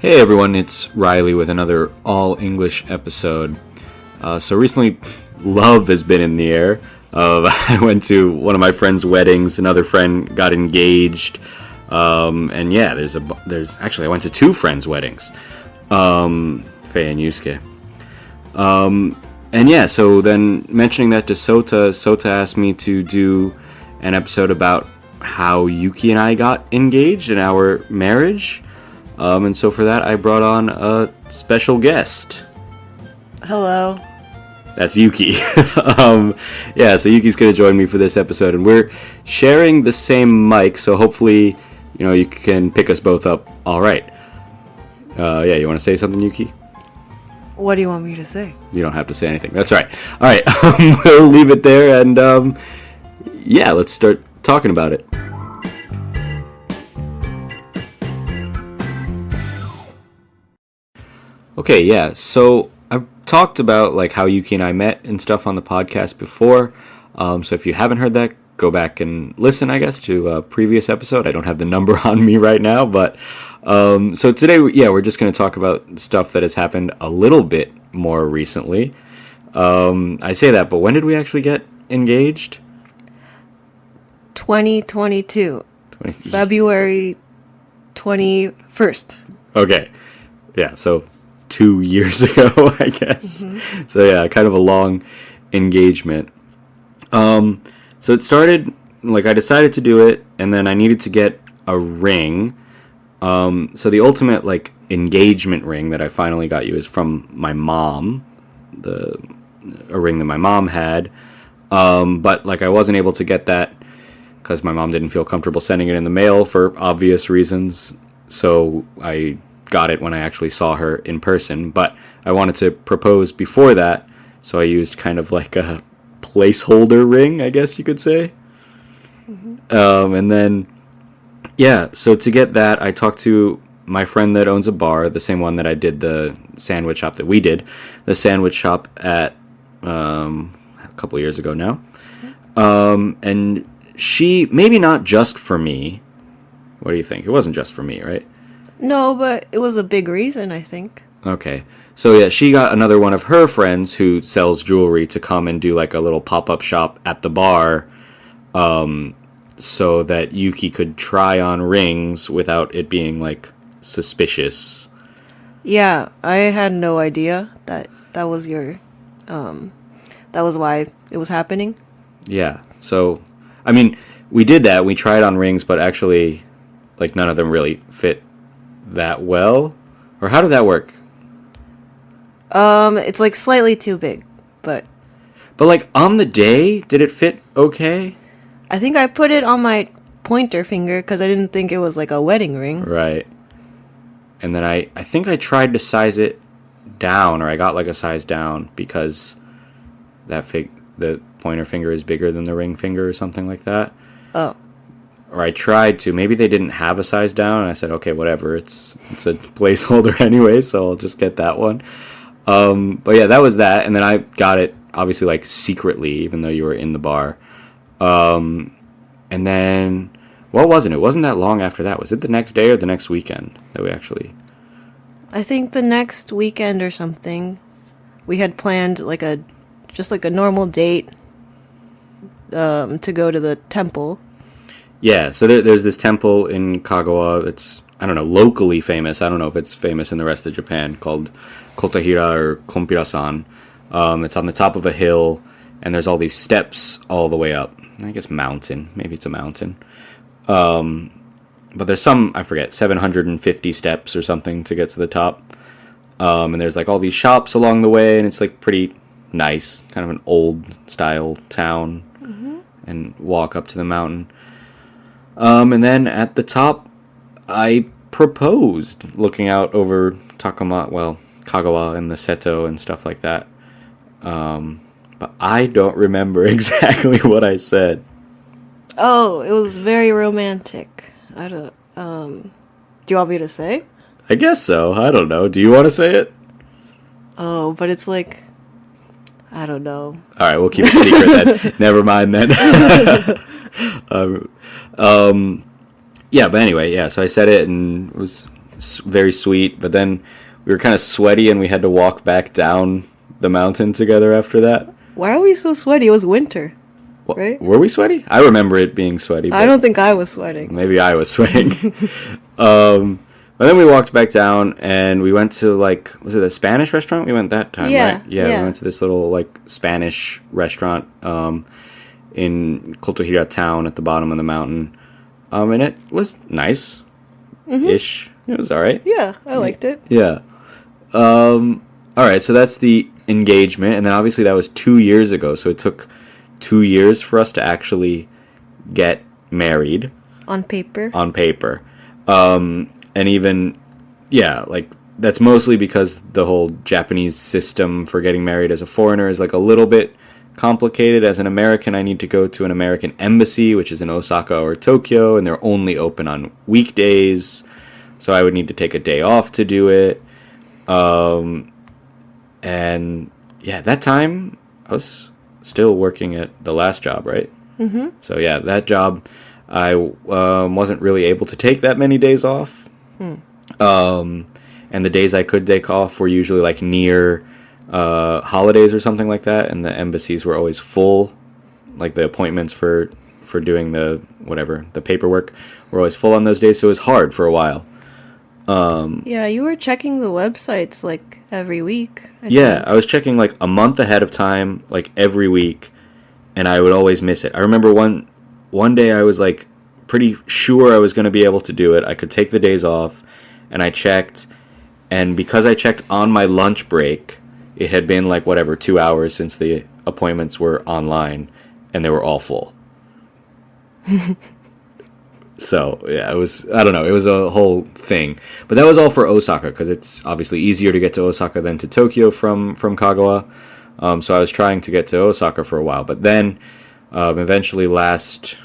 Hey everyone, it's Reilly with another all-English episode. So recently, love has been in the air. I went to one of my friend's weddings, another friend got engaged, and yeah, I went to two friends' weddings, Faye and Yusuke. And yeah, so then mentioning that to Sota asked me to do an episode about how Yuki and I got engaged in our marriage. And so for that, I brought on a special guest. Hello. That's Yuki. So Yuki's going to join me for this episode, and we're sharing the same mic, so hopefully, you can pick us both up all right. You want to say something, Yuki? What do you want me to say? You don't have to say anything. That's right. All right, we'll leave it there, and let's start talking about it. Okay, yeah, so I've talked about like how Yuki and I met and stuff on the podcast before, so if you haven't heard that, go back and listen, I guess, to a previous episode. I don't have the number on me right now, but so today, we're just going to talk about stuff that has happened a little bit more recently. I say that, but when did we actually get engaged? 2022. February 21st. Okay, yeah, so 2 years ago, I guess. Mm-hmm. So yeah, kind of a long engagement. So it started, like I decided to do it, and then I needed to get a ring. So the ultimate, like, engagement ring that I finally got you is from my mom, a ring that my mom had. But, like, I wasn't able to get that because my mom didn't feel comfortable sending it in the mail for obvious reasons. So I got it when I actually saw her in person, but I wanted to propose before that, so I used kind of like a placeholder ring, I guess you could say. Mm-hmm. And then, so to get that, I talked to my friend that owns a bar, the same one that I did the sandwich shop that we did, the sandwich shop at a couple years ago now. And she, maybe not just for me, what do you think? It wasn't just for me, right? No, but it was a big reason, I think. Okay. So yeah, she got another one of her friends who sells jewelry to come and do like a little pop-up shop at the bar, so that Yuki could try on rings without it being like suspicious. Yeah, I had no idea that was your, that was why it was happening. Yeah. So, I mean, we did that. We tried on rings, but actually, like, none of them really fit that well. Or how did that work? It's like slightly too big, but like on the day, did it fit okay? I think I put it on my pointer finger because I didn't think it was like a wedding ring. Right. And then I think I tried to size it down, or I got like a size down because the pointer finger is bigger than the ring finger or something like that. Oh. Or I tried to. Maybe they didn't have a size down, and I said, okay, whatever. It's a placeholder anyway, so I'll just get that one. But yeah, that was that. And then I got it, obviously, like, secretly, even though you were in the bar. And then, what wasn't it? It wasn't that long after that. Was it the next day or the next weekend that we actually... I think the next weekend or something. We had planned, like, just a normal date to go to the temple. Yeah, so there's this temple in Kagawa that's, I don't know, locally famous. I don't know if it's famous in the rest of Japan, called Kotahira or Kompira-san. It's on the top of a hill, and there's all these steps all the way up. I guess mountain. Maybe it's a mountain. But there's some, I forget, 750 steps or something to get to the top. And there's like all these shops along the way, and it's like pretty nice, kind of an old-style town, and walk up to the mountain. And then at the top, I proposed, looking out over Kagawa and the Seto and stuff like that. But I don't remember exactly what I said. Oh, it was very romantic. Do you want me to say? I guess so. I don't know. Do you want to say it? Oh, but it's like, I don't know. All right, we'll keep it secret then. Never mind then. Yeah, but anyway, yeah, so I said it, and it was very sweet, but then we were kind of sweaty and we had to walk back down the mountain together after that. Why are we so sweaty? It was winter, right? Were we sweaty? I remember it being sweaty. I don't think I was sweating. Maybe I was sweating. But then we walked back down and we went to, like, was it a Spanish restaurant? We went that time, Yeah, right? Yeah, yeah. we went to this little, like, Spanish restaurant in Cotohira town at the bottom of the mountain. And it was nice-ish. It was all right. Yeah, I liked it. Yeah. All right, so that's the engagement. And then obviously that was 2 years ago. So it took 2 years for us to actually get married. On paper. On paper. And even, yeah, like, that's mostly because the whole Japanese system for getting married as a foreigner is, like, a little bit complicated. As an American, I need to go to an American embassy, which is in Osaka or Tokyo, and they're only open on weekdays. So I would need to take a day off to do it. And, yeah, that time, I was still working at the last job, right? Mm-hmm. So, yeah, that job, I wasn't really able to take that many days off. And the days I could take off were usually, like, near holidays or something like that, and the embassies were always full. Like, the appointments for doing the paperwork were always full on those days, so it was hard for a while. Yeah, you were checking the websites, like, every week. I think. I was checking, like, a month ahead of time, like, every week, and I would always miss it. I remember one day I was, like, pretty sure I was going to be able to do it. I could take the days off, and I checked, and because I checked on my lunch break, it had been, like, 2 hours since the appointments were online, and they were all full. So, yeah, it was a whole thing. But that was all for Osaka, because it's obviously easier to get to Osaka than to Tokyo from Kagawa. So I was trying to get to Osaka for a while. But then, eventually last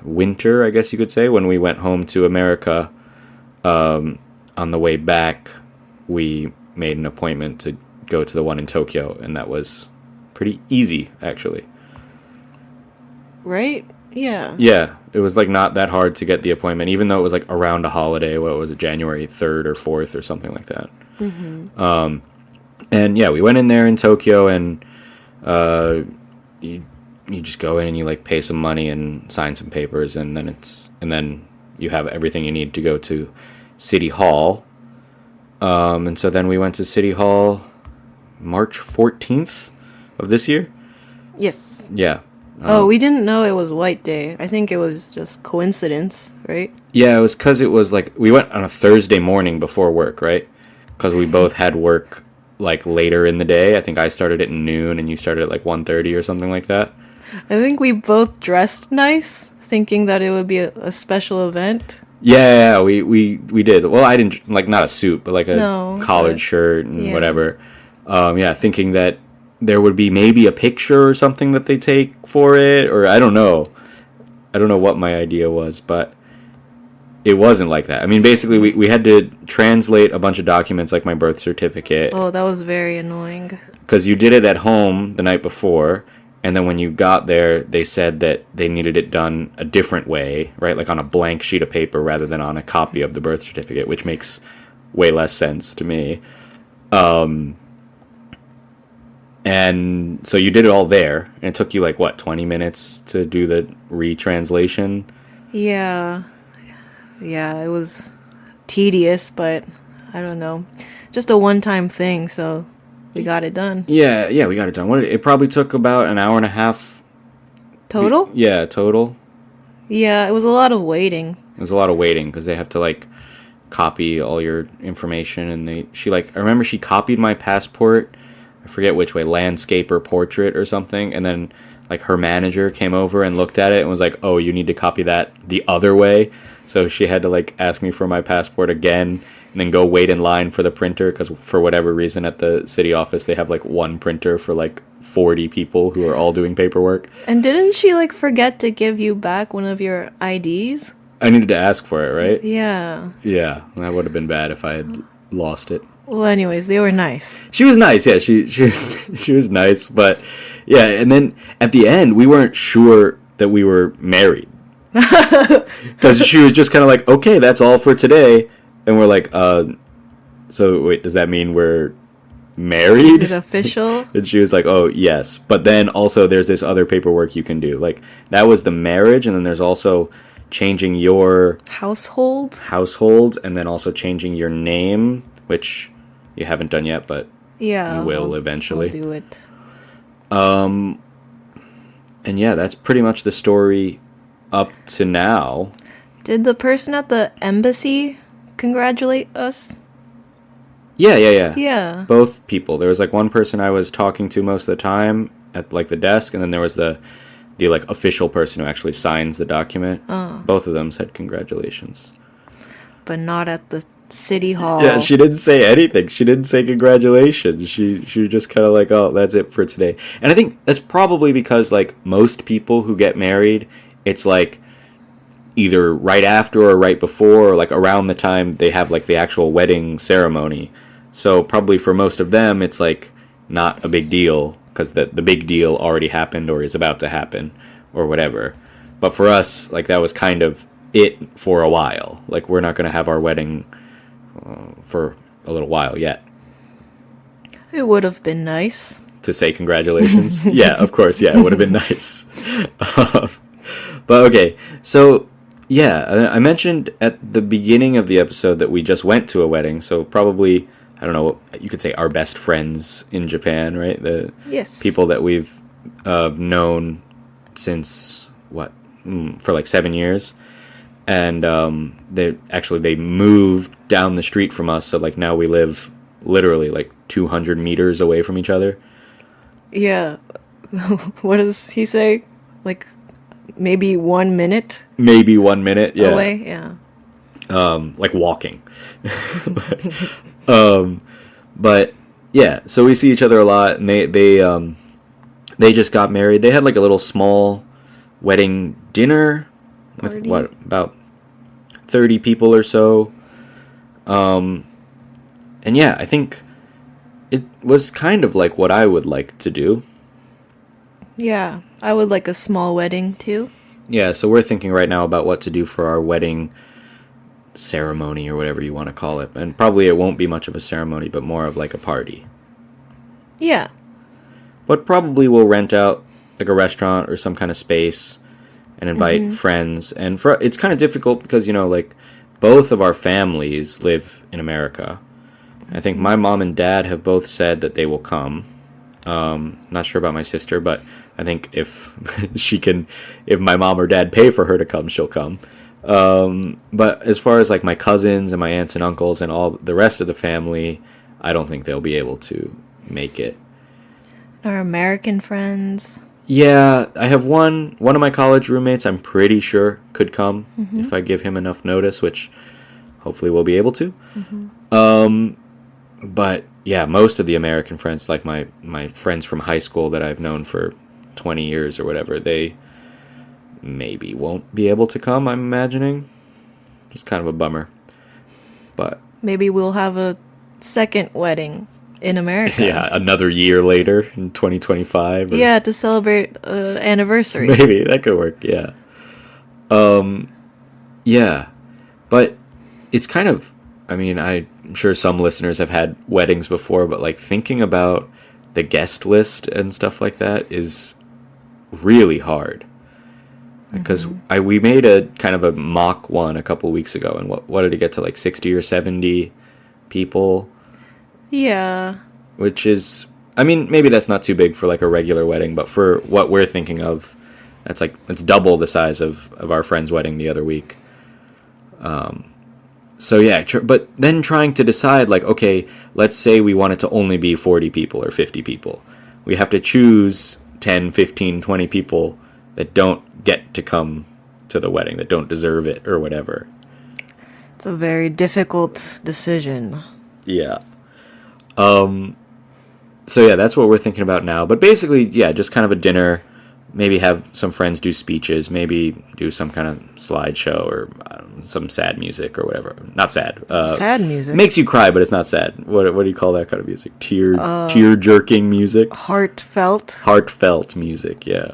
winter, I guess you could say, when we went home to America, on the way back, we made an appointment to go to the one in Tokyo, and that was pretty easy, actually. Right? Yeah. Yeah, it was, like, not that hard to get the appointment, even though it was, like, around a holiday. What was it, January 3rd or 4th or something like that. Mm-hmm. And, yeah, we went in there in Tokyo, and you just go in and you, like, pay some money and sign some papers, and then you have everything you need to go to City Hall. And so then we went to City Hall March 14th of this year. Yes. Yeah. We didn't know it was White Day. I think it was just coincidence, right? Yeah, it was because it was, like, we went on a Thursday morning before work, right? Because we both had work, like, later in the day. I think I started at noon and you started at, like, 1:30 or something like that. I think we both dressed nice, thinking that it would be a special event. Yeah, we did. Well, I didn't, like, not a suit, but, like, a collared shirt and whatever. Thinking that there would be maybe a picture or something that they take for it, or I don't know. I don't know what my idea was, but it wasn't like that. I mean, basically, we had to translate a bunch of documents, like my birth certificate. Oh, that was very annoying. Because you did it at home the night before, and then when you got there, they said that they needed it done a different way, right? Like on a blank sheet of paper rather than on a copy of the birth certificate, which makes way less sense to me. And so you did it all there, and it took you, like, 20 minutes to do the retranslation? Yeah. Yeah, it was tedious, but I don't know. Just a one-time thing, so we got it done. Yeah, we got it done. It probably took about an hour and a half. Total? Yeah, total. Yeah, it was a lot of waiting. It was a lot of waiting, because they have to, like, copy all your information, and I remember she copied my passport, I forget which way, landscape or portrait or something, and then, like, her manager came over and looked at it and was like, oh, you need to copy that the other way. So she had to, like, ask me for my passport again, and then go wait in line for the printer, because for whatever reason at the city office they have, like, one printer for, like, 40 people who are all doing paperwork. And didn't she, like, forget to give you back one of your IDs? I needed to ask for it, right? Yeah. Yeah, that would have been bad if I had lost it. Well, anyways, they were nice. She was nice, yeah. She was nice, but yeah. And then at the end, we weren't sure that we were married because she was just kind of like, "Okay, that's all for today," And we're like, so wait, does that mean we're married? Is it official? And she was like, oh, yes. But then also there's this other paperwork you can do. Like, that was the marriage, and then there's also changing your household, and then also changing your name, which you haven't done yet, but you will eventually. I'll do it. And yeah, that's pretty much the story up to now. Did the person at the embassy congratulate us? Yeah. Yeah. Both people. There was like one person I was talking to most of the time at like the desk, and then there was the like official person who actually signs the document. Both of them said congratulations. But not at the city hall. Yeah, she didn't say anything. She didn't say congratulations. She just kind of like, oh, that's it for today. And I think that's probably because like most people who get married, it's like either right after or right before, or like around the time they have like the actual wedding ceremony. So probably for most of them, it's like not a big deal because the big deal already happened or is about to happen or whatever. But for us, like that was kind of it for a while. Like we're not going to have our wedding for a little while yet. It would have been nice to say congratulations. Yeah, of course. Yeah, it would have been nice. But okay, so yeah, I mentioned at the beginning of the episode that we just went to a wedding. So probably, I don't know, you could say our best friends in Japan, right? The people that we've known since for like 7 years. And they moved down the street from us, so like now we live literally like 200 meters away from each other. Yeah. What does he say? Like maybe 1 minute? Maybe 1 minute, yeah. Away, yeah. Like walking. But yeah, so we see each other a lot, and they just got married. They had like a little small wedding dinner with about 30 people or so. And yeah, I think it was kind of like what I would like to do. Yeah, I would like a small wedding too. Yeah, so we're thinking right now about what to do for our wedding ceremony or whatever you want to call it. And probably it won't be much of a ceremony, but more of like a party. Yeah. But probably we'll rent out like a restaurant or some kind of space and invite friends. And it's kind of difficult because, you know, like both of our families live in America. I think my mom and dad have both said that they will come. Not sure about my sister, but I think if if my mom or dad pay for her to come, she'll come. But as far as like my cousins and my aunts and uncles and all the rest of the family, I don't think they'll be able to make it. Our American friends. Yeah, I have one of my college roommates I'm pretty sure could come if I give him enough notice, which hopefully we'll be able to. But yeah, most of the American friends, like my friends from high school that I've known for 20 years or whatever, they maybe won't be able to come, I'm imagining. It's kind of a bummer. But maybe we'll have a second wedding in America. Yeah, another year later in 2025. Yeah, to celebrate anniversary. Maybe that could work. Yeah. Yeah, but it's kind of. I mean, I'm sure some listeners have had weddings before, but like thinking about the guest list and stuff like that is really hard. Because we made a kind of a mock one a couple weeks ago, and what did it get to, like 60 or 70 people? Yeah. Which is, I mean, maybe that's not too big for like a regular wedding, but for what we're thinking of, it's double the size of our friend's wedding the other week. So yeah, but then trying to decide, like, okay, let's say we want it to only be 40 people or 50 people. We have to choose 10, 15, 20 people that don't get to come to the wedding, that don't deserve it or whatever. It's a very difficult decision. Yeah. So yeah, that's what we're thinking about now. But basically, yeah, just kind of a dinner. Maybe have some friends do speeches. Maybe do some kind of slideshow or some sad music or whatever. Not sad. Sad music makes you cry, but it's not sad. What do you call that kind of music? Tear jerking music. Heartfelt music. Yeah.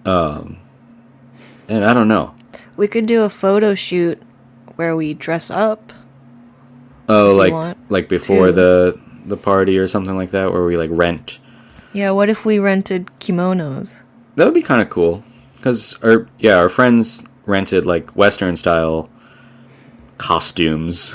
And I don't know. We could do a photo shoot where we dress up. Oh, If you want like before to. the party or something like that, where we like rent. Yeah, what if we rented kimonos? That would be kind of cool, because our friends rented like Western style costumes,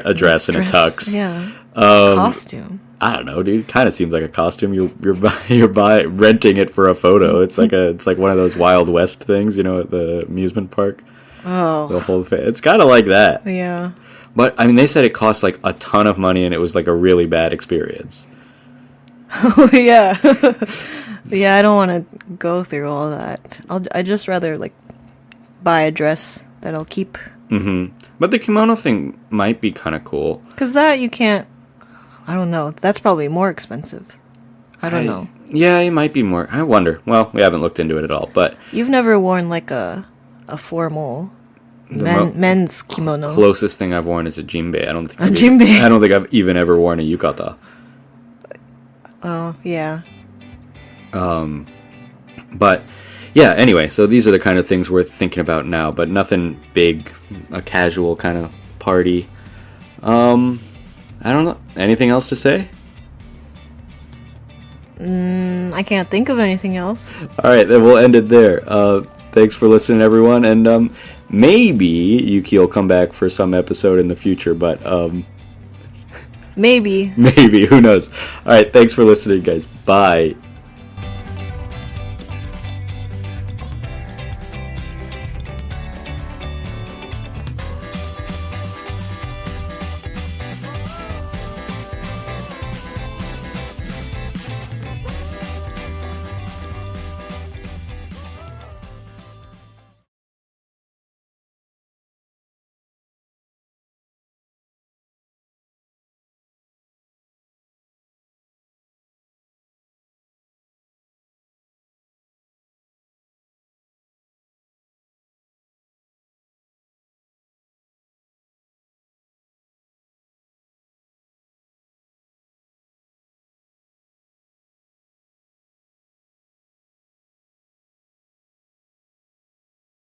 a dress and a tux. Yeah, costume. I don't know, dude. Kind of seems like a costume. You're renting it for a photo. It's like one of those Wild West things, you know, at the amusement park. Oh, The whole thing. It's kind of like that. yeah. But I mean, they said it cost like a ton of money, and it was like a really bad experience. Oh yeah. Yeah, I don't want to go through all that. I just rather like buy a dress that I'll keep. Mm-hmm. But the kimono thing might be kind of cool. Because that you can't. I don't know. That's probably more expensive. I don't know. Yeah, it might be more. I wonder. Well, we haven't looked into it at all, but You've never worn like a formal men's kimono. Closest thing I've worn is a jinbei. I don't think jinbei. I don't think I've even ever worn a yukata. Oh yeah. But yeah, anyway, so these are the kind of things we're thinking about now, but nothing big, a casual kind of party. I don't know. Anything else to say? I can't think of anything else. All right, then we'll end it there. Thanks for listening, everyone, and maybe Yuki will come back for some episode in the future, but Maybe. who knows? All right, thanks for listening, guys. Bye.